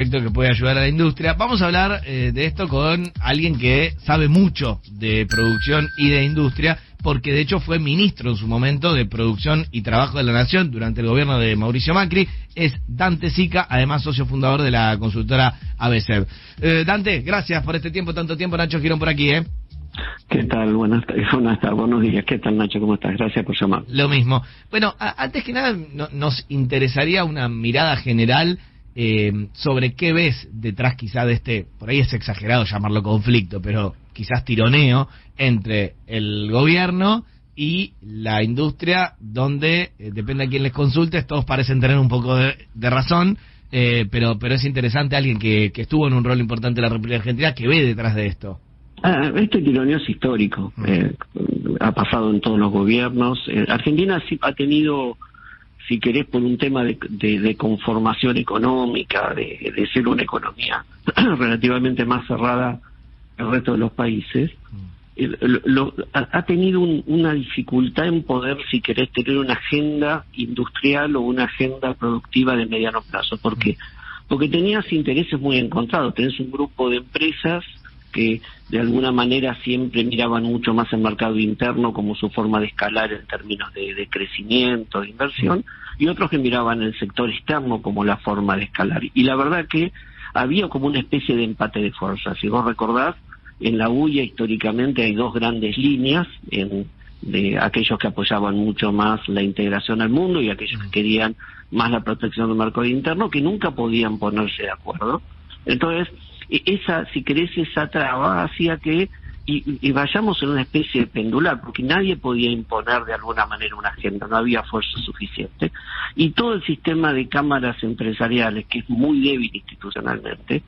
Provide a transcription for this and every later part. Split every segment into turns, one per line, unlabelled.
Que puede ayudar a la industria. Vamos a hablar de esto con alguien que sabe mucho de producción y de industria, porque de hecho fue ministro en su momento de Producción y Trabajo de la Nación durante el gobierno de Mauricio Macri. Es Dante Sica, además socio fundador de la consultora ABC. Dante, gracias por este tiempo, tanto tiempo. Nacho Girón por aquí,
¿Qué tal? Buenas tardes, buenos días. ¿Qué tal, Nacho? ¿Cómo estás? Gracias por llamar.
Lo mismo. Bueno, antes que nada, nos interesaría una mirada general sobre qué ves detrás quizá de este, por ahí es exagerado llamarlo conflicto, pero quizás tironeo entre el gobierno y la industria, donde, depende a quién les consultes, todos parecen tener un poco de razón, pero es interesante alguien que estuvo en un rol importante en la República Argentina, que ve detrás de esto.
Este tironeo es histórico, ha pasado en todos los gobiernos. Argentina sí ha tenido, si querés, por un tema de conformación económica, de ser una economía relativamente más cerrada al resto de los países, ha tenido una dificultad en poder, si querés, tener una agenda industrial o una agenda productiva de mediano plazo. ¿Por qué? Porque tenías intereses muy encontrados. Tenés un grupo de empresas que de alguna manera siempre miraban mucho más el mercado interno como su forma de escalar en términos de crecimiento, de inversión, y otros que miraban el sector externo como la forma de escalar. Y la verdad que había como una especie de empate de fuerzas. Si vos recordás, en la UIA históricamente hay dos grandes líneas, de aquellos que apoyaban mucho más la integración al mundo y aquellos que querían más la protección del mercado interno, que nunca podían ponerse de acuerdo. Entonces, si querés, esa traba hacía que y vayamos en una especie de pendular, porque nadie podía imponer de alguna manera una agenda, no había fuerza suficiente, y todo el sistema de cámaras empresariales, que es muy débil institucionalmente,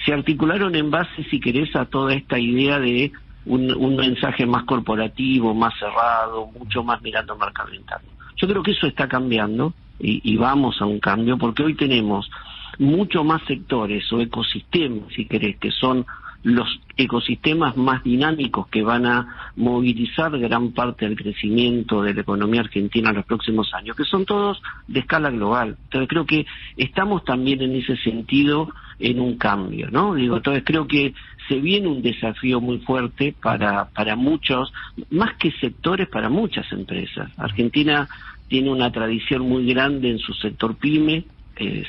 se articularon en base, si querés, a toda esta idea de un mensaje más corporativo, más cerrado, mucho más mirando al mercado interno. Yo creo que eso está cambiando, y vamos a un cambio, porque hoy tenemos mucho más sectores o ecosistemas, si querés, que son los ecosistemas más dinámicos que van a movilizar gran parte del crecimiento de la economía argentina en los próximos años, que son todos de escala global. Entonces creo que estamos también en ese sentido en un cambio, ¿no? Entonces creo que se viene un desafío muy fuerte para muchos, más que sectores, para muchas empresas. Argentina tiene una tradición muy grande en su sector pyme.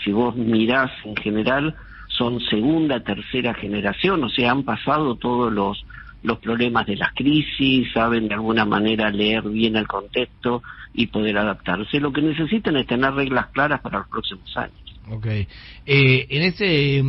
Si vos mirás en general, son segunda, tercera generación, o sea, han pasado todos los problemas de las crisis, saben de alguna manera leer bien el contexto y poder adaptarse. Lo que necesitan es tener reglas claras para los próximos años.
Okay. En ese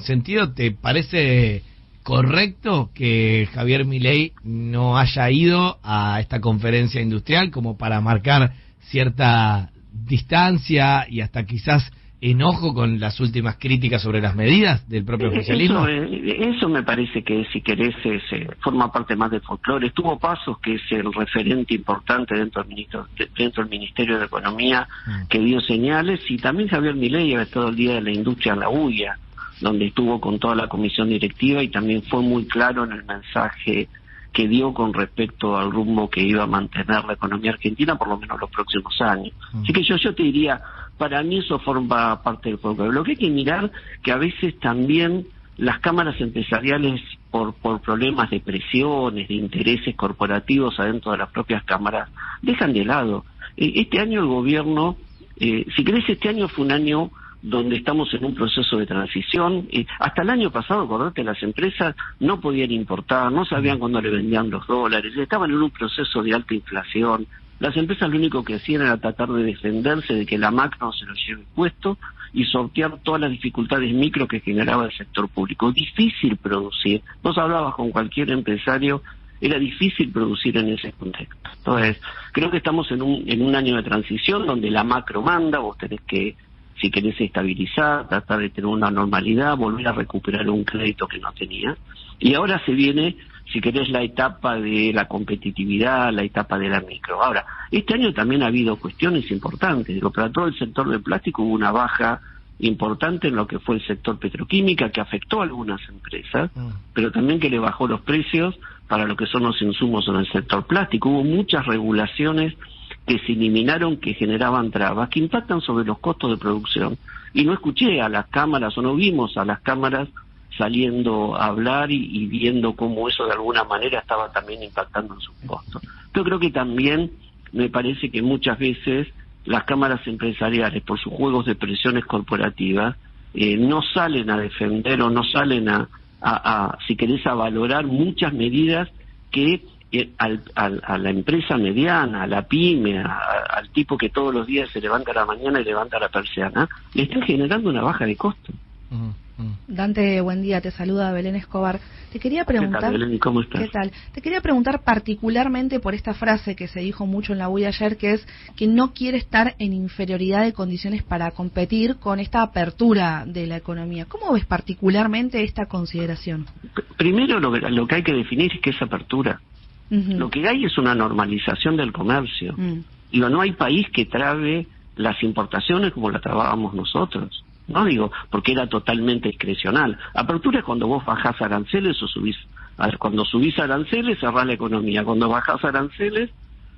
sentido, ¿te parece correcto que Javier Milei no haya ido a esta conferencia industrial como para marcar cierta distancia y hasta quizás enojo con las últimas críticas sobre las medidas del propio oficialismo?
Eso me parece que, si querés, forma parte más del folclore. Estuvo Pasos, que es el referente importante dentro del Ministerio de Economía, que dio señales, y también Javier Milei ha estado el Día de la Industria en la UIA, donde estuvo con toda la comisión directiva y también fue muy claro en el mensaje que dio con respecto al rumbo que iba a mantener la economía argentina por lo menos los próximos años. Así que yo te diría, para mí eso forma parte del folclore. Lo que hay que mirar, que a veces también las cámaras empresariales, por problemas de presiones, de intereses corporativos adentro de las propias cámaras, dejan de lado. Este año el gobierno, si querés, este año fue un año donde estamos en un proceso de transición. Hasta el año pasado, acordate, las empresas no podían importar, no sabían cuándo le vendían los dólares, estaban en un proceso de alta inflación. Las empresas lo único que hacían era tratar de defenderse de que la macro se lo lleve puesto y sortear todas las dificultades micro que generaba el sector público. Difícil producir. Vos hablabas con cualquier empresario, era difícil producir en ese contexto. Entonces, creo que estamos en un año de transición donde la macro manda, vos tenés que, si querés estabilizar, tratar de tener una normalidad, volver a recuperar un crédito que no tenía. Y ahora se viene, si querés, la etapa de la competitividad, la etapa de la micro. Ahora, este año también ha habido cuestiones importantes. Para todo el sector del plástico hubo una baja importante en lo que fue el sector petroquímica, que afectó a algunas empresas, pero también que le bajó los precios para lo que son los insumos en el sector plástico. Hubo muchas regulaciones que se eliminaron, que generaban trabas, que impactan sobre los costos de producción y no escuché a las cámaras, o no vimos a las cámaras saliendo a hablar y viendo cómo eso de alguna manera estaba también impactando en sus costos. Yo creo que también me parece que muchas veces las cámaras empresariales, por sus juegos de presiones corporativas, no salen a defender o no salen si querés, a valorar muchas medidas que a la empresa mediana, a la pyme, al tipo que todos los días se levanta a la mañana y levanta la persiana, le están generando una baja de costo.
Dante, buen día, te saluda Belén Escobar. Te quería preguntar...
¿Qué tal, Belén? ¿Cómo estás?
¿Qué tal? Te quería preguntar particularmente por esta frase que se dijo mucho en la UI ayer, que es que no quiere estar en inferioridad de condiciones para competir con esta apertura de la economía. ¿Cómo ves particularmente esta consideración?
Primero, lo que hay que definir es qué es apertura. Lo que hay es una normalización del comercio. Digo, no hay país que trabe las importaciones como las trabábamos nosotros. No digo, porque era totalmente discrecional. Apertura es cuando vos bajás aranceles o subís. Cuando subís aranceles, cerrás la economía. Cuando bajás aranceles,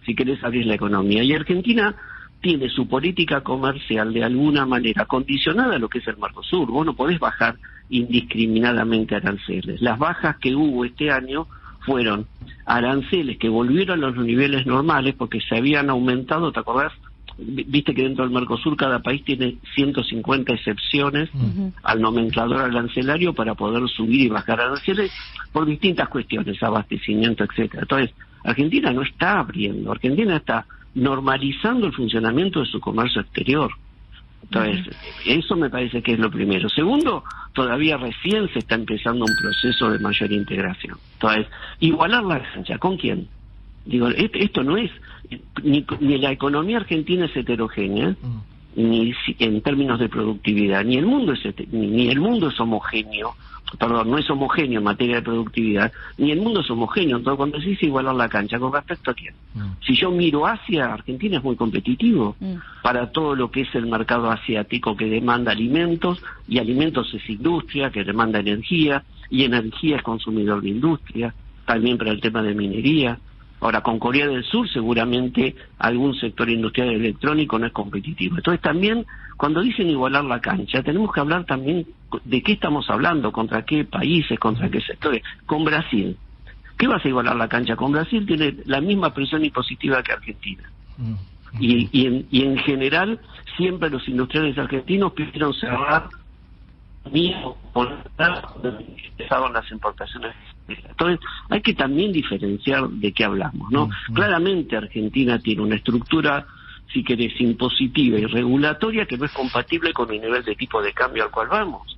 si querés, abrís la economía. Y Argentina tiene su política comercial de alguna manera condicionada a lo que es el Mercosur. Vos no podés bajar indiscriminadamente aranceles. Las bajas que hubo este año fueron aranceles que volvieron a los niveles normales porque se habían aumentado, ¿te acordás? Viste que dentro del Mercosur cada país tiene 150 excepciones al nomenclador arancelario para poder subir y bajar aranceles por distintas cuestiones, abastecimiento, etcétera. Entonces, Argentina no está abriendo, Argentina está normalizando el funcionamiento de su comercio exterior. Entonces, eso me parece que es lo primero. Segundo, todavía recién se está empezando un proceso de mayor integración. Entonces, igualar la cancha, ¿con quién? Digo, esto no es, ni la economía argentina es heterogénea, ni en términos de productividad, ni el mundo es homogéneo, perdón, no es homogéneo en materia de productividad, ni el mundo es homogéneo. Entonces, cuando se dice igualar la cancha, ¿con respecto a quién? Si yo miro Asia, Argentina es muy competitivo para todo lo que es el mercado asiático que demanda alimentos, y alimentos es industria, que demanda energía, y energía es consumidor de industria, también para el tema de minería. Ahora, con Corea del Sur seguramente algún sector industrial electrónico no es competitivo. Entonces también, cuando dicen igualar la cancha, tenemos que hablar también de qué estamos hablando, contra qué países, contra qué sectores. Con Brasil. ¿Qué vas a igualar la cancha? Con Brasil tiene la misma presión impositiva que Argentina. Y en general, siempre los industriales argentinos pidieron cerrar empezaron las importaciones. Entonces hay que también diferenciar de qué hablamos, ¿no? Claramente Argentina tiene una estructura, si querés, impositiva y regulatoria que no es compatible con el nivel de tipo de cambio al cual vamos.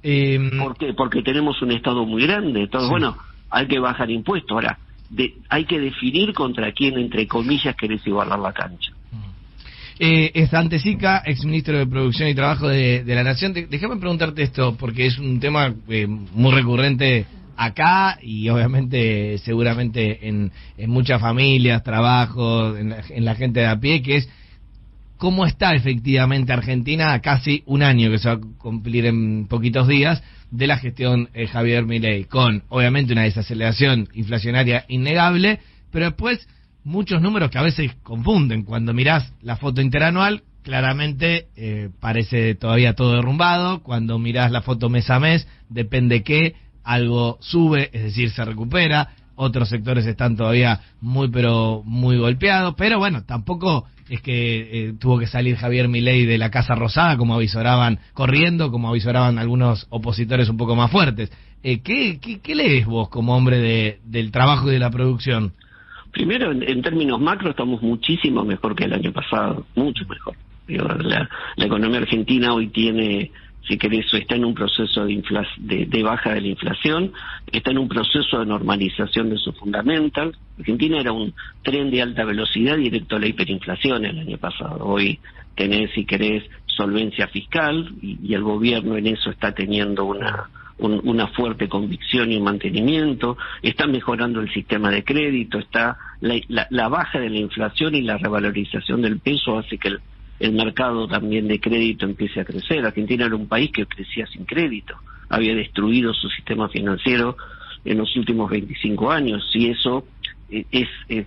¿Por qué? Porque tenemos un Estado muy grande. Entonces, bueno, hay que bajar impuestos. Ahora, hay que definir contra quién, entre comillas, querés igualar la cancha.
Es Dante Sica, exministro de Producción y Trabajo de la Nación. Déjame preguntarte esto, porque es un tema muy recurrente acá y obviamente seguramente en muchas familias, trabajos, en la gente de a pie, que es cómo está efectivamente Argentina a casi un año, que se va a cumplir en poquitos días, de la gestión Javier Milei, con obviamente una desaceleración inflacionaria innegable, pero después muchos números que a veces confunden. Cuando mirás la foto interanual, claramente parece todavía todo derrumbado. Cuando mirás la foto mes a mes, depende qué, algo sube, es decir, se recupera. Otros sectores están todavía muy golpeados. Pero bueno, tampoco es que tuvo que salir Javier Milei de la Casa Rosada, como avisoraban corriendo, como avisoraban algunos opositores un poco más fuertes. ¿Qué lees vos como hombre del trabajo y de la producción?
Primero, en términos macro, estamos muchísimo mejor que el año pasado, mucho mejor. La economía argentina hoy tiene, si querés, está en un proceso de baja de la inflación, está en un proceso de normalización de su fundamental. Argentina era un tren de alta velocidad directo a la hiperinflación el año pasado. Hoy tenés, si querés, solvencia fiscal y el gobierno en eso está teniendo una fuerte convicción y mantenimiento, está mejorando el sistema de crédito, está la baja de la inflación y la revalorización del peso hace que el mercado también de crédito empiece a crecer. Argentina era un país que crecía sin crédito, había destruido su sistema financiero en los últimos 25 años, y eso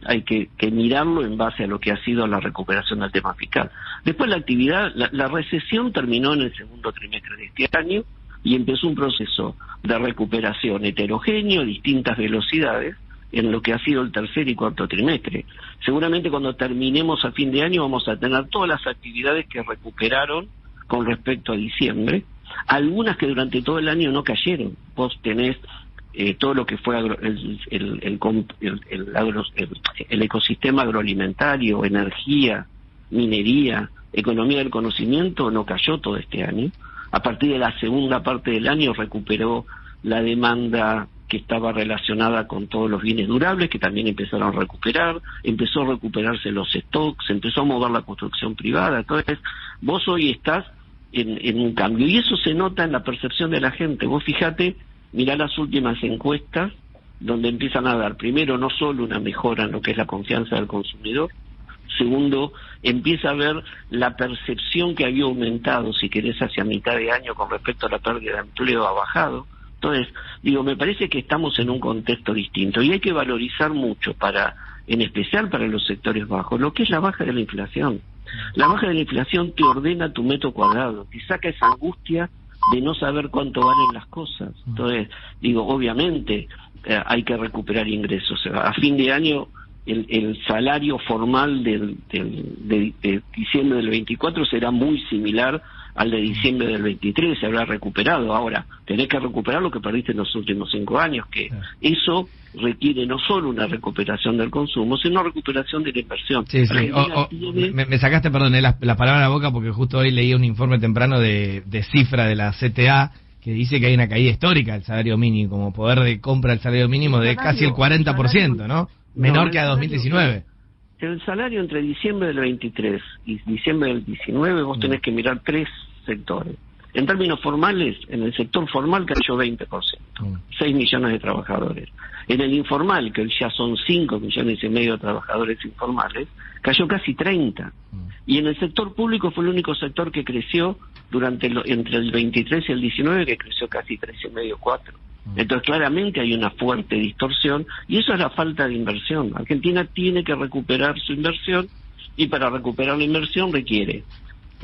hay que mirarlo en base a lo que ha sido la recuperación del tema fiscal. Después la actividad, la recesión terminó en el segundo trimestre de este año y empezó un proceso de recuperación heterogéneo, distintas velocidades, en lo que ha sido el tercer y cuarto trimestre. Seguramente cuando terminemos a fin de año vamos a tener todas las actividades que recuperaron con respecto a diciembre, algunas que durante todo el año no cayeron. Vos tenés todo lo que fue el ecosistema agroalimentario, energía, minería, economía del conocimiento, no cayó todo este año. A partir de la segunda parte del año recuperó la demanda que estaba relacionada con todos los bienes durables, que también empezaron a recuperar, empezó a recuperarse los stocks, empezó a mover la construcción privada. Entonces, vos hoy estás en un cambio, y eso se nota en la percepción de la gente. Vos fíjate, mirá las últimas encuestas, donde empiezan a dar, primero, no solo una mejora en lo que es la confianza del consumidor, segundo, empieza a ver la percepción que había aumentado, si querés, hacia mitad de año con respecto a la pérdida de empleo, ha bajado. Entonces, me parece que estamos en un contexto distinto y hay que valorizar mucho, en especial para los sectores bajos, lo que es la baja de la inflación. La baja de la inflación te ordena tu metro cuadrado, te saca esa angustia de no saber cuánto valen las cosas. Entonces, obviamente hay que recuperar ingresos. A fin de año, el salario formal de diciembre del 24 será muy similar al de diciembre del 23, se habrá recuperado. Ahora, tenés que recuperar lo que perdiste en los últimos 5 años, que eso requiere no solo una recuperación del consumo, sino una recuperación de la inversión.
Sí. Me sacaste, perdón, la palabra a la boca, porque justo hoy leí un informe temprano de cifra de la CTA, que dice que hay una caída histórica del salario mínimo, como poder de compra del salario mínimo de casi el 40%, ¿no? Menor que a 2019.
El salario entre diciembre del 23 y diciembre del 19, vos tenés que mirar 3 sectores. En términos formales, en el sector formal cayó 20%, 6 millones de trabajadores. En el informal, que ya son 5 millones y medio de trabajadores informales, cayó casi 30. Y en el sector público fue el único sector que creció entre el 23 y el 19, que creció casi 3,5, 4. Entonces claramente hay una fuerte distorsión y eso es la falta de inversión. Argentina tiene que recuperar su inversión y para recuperar la inversión requiere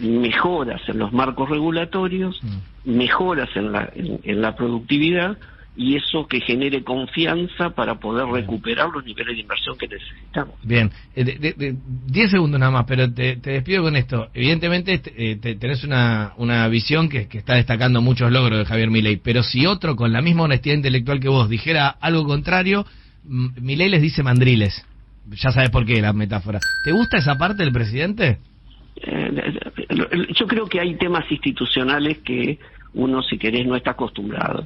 mejoras en los marcos regulatorios, mejoras en la productividad y eso que genere confianza para poder recuperar los niveles de inversión que necesitamos.
Bien, 10 segundos nada más, pero te despido con esto. Evidentemente tenés una visión que está destacando muchos logros de Javier Milei, pero si otro con la misma honestidad intelectual que vos dijera algo contrario, Milei les dice mandriles. Ya sabes por qué la metáfora. ¿Te gusta esa parte del presidente?
Yo creo que hay temas institucionales que uno, si querés, no está acostumbrado.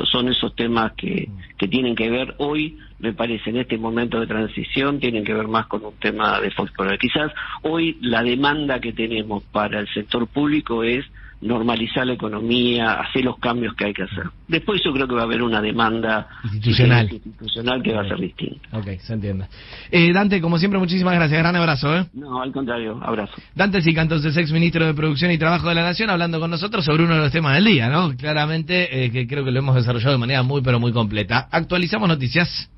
Son esos temas que tienen que ver hoy, me parece, en este momento de transición, tienen que ver más con un tema de folclore. Quizás hoy la demanda que tenemos para el sector público es normalizar la economía, hacer los cambios que hay que hacer. Después yo creo que va a haber una demanda institucional que va a ser distinta.
Ok, se entiende. Dante, como siempre, muchísimas gracias. Gran abrazo.
No, al contrario, abrazo.
Dante Sica, entonces, ex ministro de Producción y Trabajo de la Nación, hablando con nosotros sobre uno de los temas del día, ¿no? Claramente, que creo que lo hemos desarrollado de manera muy, pero muy completa. Actualizamos noticias.